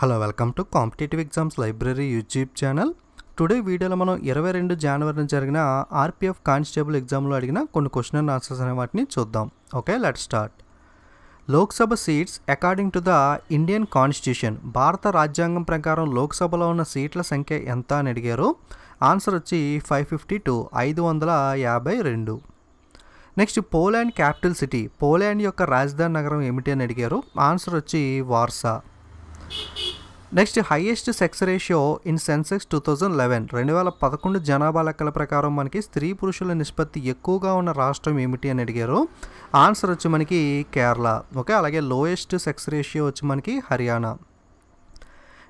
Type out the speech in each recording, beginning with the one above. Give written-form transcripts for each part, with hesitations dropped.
Hello welcome to competitive exams library YouTube channel. Today వీడియోలో మనం 22 జనవరిన జరిగిన ఆర్పిఎఫ్ కానిస్టేబుల్ ఎగ్జామ్లో అడిగిన కొన్ని క్వశ్చన్ అండ్ ఆన్సర్స్ అనే వాటిని చూద్దాం. Okay, let's start. Lok Sabha seats according to the Indian constitution, భారత రాజ్యాంగం ప్రకారం లోక్సభలో ఉన్న సీట్ల సంఖ్య ఎంత అని అడిగారు. ఆన్సర్ వచ్చి 552, 552. Next, Poland capital city, Poland యొక్క రాజధాని నగరం ఏమిటి అని అడిగారు. ఆన్సర్ వచ్చి Warsaw. Next, highest sex ratio in Sensex 2011, 2011 జనాభా లెక్కల ప్రకారం మనకి స్త్రీ పురుషుల నిష్పత్తి ఎక్కువగా ఉన్న రాష్ట్రం ఏమిటి అని అడిగారు. ఆన్సర్ వచ్చి మనకి కేరళ. ఓకే, అలాగే లోయెస్ట్ సెక్స్ రేషియో వచ్చి మనకి Haryana.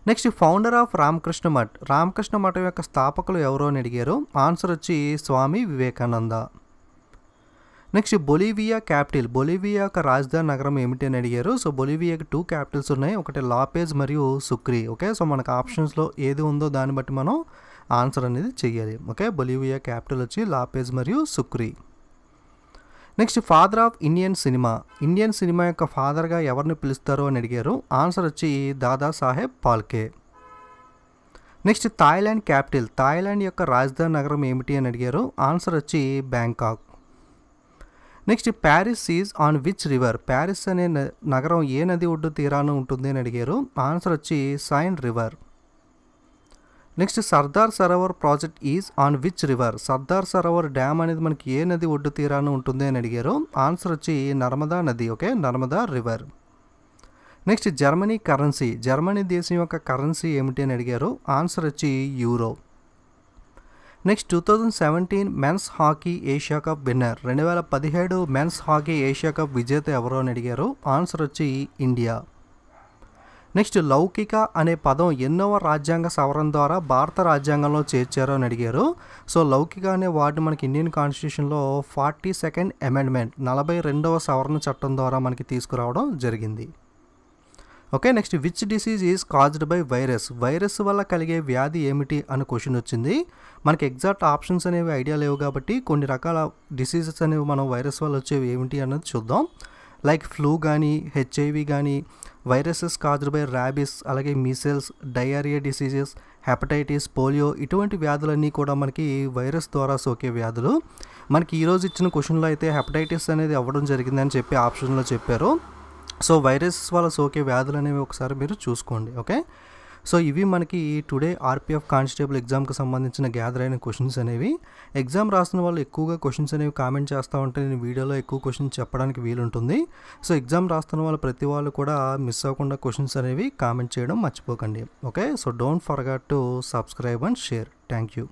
Next, founder of Ramakrishna Math, Ramakrishna మఠం యొక్క స్థాపకులు ఎవరో అని అడిగారు. ఆన్సర్ వచ్చి Swami Vivekananda. Next, Bolivia capital, Bolivia యొక్క రాజధాని నగరం ఏమిటి అని అడిగారు. సో బొలివియాకి 2 క్యాపిటల్స్ ఉన్నాయి, ఒకటి లాపేజ్ మరియు సుక్రీ. ఓకే, సో మనకు ఆప్షన్స్లో ఏది ఉందో దాన్ని బట్టి మనం ఆన్సర్ అనేది చెయ్యాలి. ఓకే, బొలివియా క్యాపిటల్ వచ్చి లాపేజ్ మరియు Sucre. Next, father of Indian cinema, Indian cinema యొక్క ఫాదర్గా ఎవరిని పిలుస్తారు అని అడిగారు. ఆన్సర్ వచ్చి Dada Saheb Phalke. Next, Thailand capital, Thailand యొక్క రాజధాని నగరం ఏమిటి అని అడిగారు. ఆన్సర్ వచ్చి Bangkok. Next, Paris is on which river, Paris అనే నగరం ఏ నది ఒడ్డు తీరాన ఉంటుంది అని అడిగారు. ఆన్సర్ వచ్చి Seine river. Next, Sardar Sarovar project is on which river, Sardar Sarovar dam అనేది మనకి ఏ నది ఒడ్డు తీరాన ఉంటుంది అని అడిగారు. ఆన్సర్ వచ్చి నర్మదా నది. Okay, Narmada river. Next, Germany currency, Germany దేశం యొక్క కరెన్సీ ఏమిటి అని అడిగారు. ఆన్సర్ వచ్చి euro. Next, 2017 men's hockey Asia cup winner, 2017 men's hockey Asia cup విజేత ఎవరో అని అడిగారు. ఆన్సర్ వచ్చి ఇండియా. నెక్స్ట్, లౌకిక అనే పదం ఎన్నవ రాజ్యాంగ సవరణ ద్వారా భారత రాజ్యాంగంలో చేర్చారో అని అడిగారు. సో లౌకిక అనే వార్డు మనకి ఇండియన్ కాన్స్టిట్యూషన్లో 42nd అమెండ్మెంట్, 42వ సవరణ చట్టం ద్వారా మనకి తీసుకురావడం జరిగింది. Okay, next, which disease is caused by virus, virus వల్ల కలిగే వ్యాధి ఏమిటి అని క్వశ్చన్ వచ్చింది. మనకి ఎగ్జాక్ట్ ఆప్షన్స్ అనేవి ఐడియా లేవు కాబట్టి కొన్ని రకాల డిసీజెస్ అనేవి మనం వైరస్ వల్ల వచ్చేవి ఏమిటి అన్నది చూద్దాం. లైక్ ఫ్లూ కానీ, హెచ్ఐవి కానీ, వైరసెస్ కాజ్డ్ బై ర్యాబిస్, అలాగే మీసెల్స్, డయేరియా డిసీజెస్, హెపటైటిస్, పోలియో, ఇటువంటి వ్యాధులన్నీ కూడా మనకి వైరస్ ద్వారా సోకే వ్యాధులు. మనకి ఈరోజు ఇచ్చిన క్వశ్చన్లో అయితే హెపటైటిస్ అనేది అవ్వడం జరిగిందని చెప్పి ఆప్షన్లో చెప్పారు. సో వైరస్ వల్ల సోకే వ్యాధులు అనేవి ఒకసారి మీరు చూసుకోండి. ఓకే, సో ఇవి మనకి టుడే ఆర్పిఎఫ్ కానిస్టేబుల్ ఎగ్జామ్కి సంబంధించిన గ్యాదర్ అయిన క్వశ్చన్స్ అనేవి. ఎగ్జామ్ రాసిన వాళ్ళు ఎక్కువగా క్వశ్చన్స్ అనేవి కామెంట్ చేస్తూ ఉంటే నేను వీడియోలో ఎక్కువ క్వశ్చన్స్ చెప్పడానికి వీలుంటుంది. సో ఎగ్జామ్ రాస్తున్న వాళ్ళు ప్రతి వాళ్ళు కూడా మిస్ అవ్వకుండా క్వశ్చన్స్ అనేవి కామెంట్ చేయడం మర్చిపోకండి. Okay, so don't forget to subscribe and share. Thank you.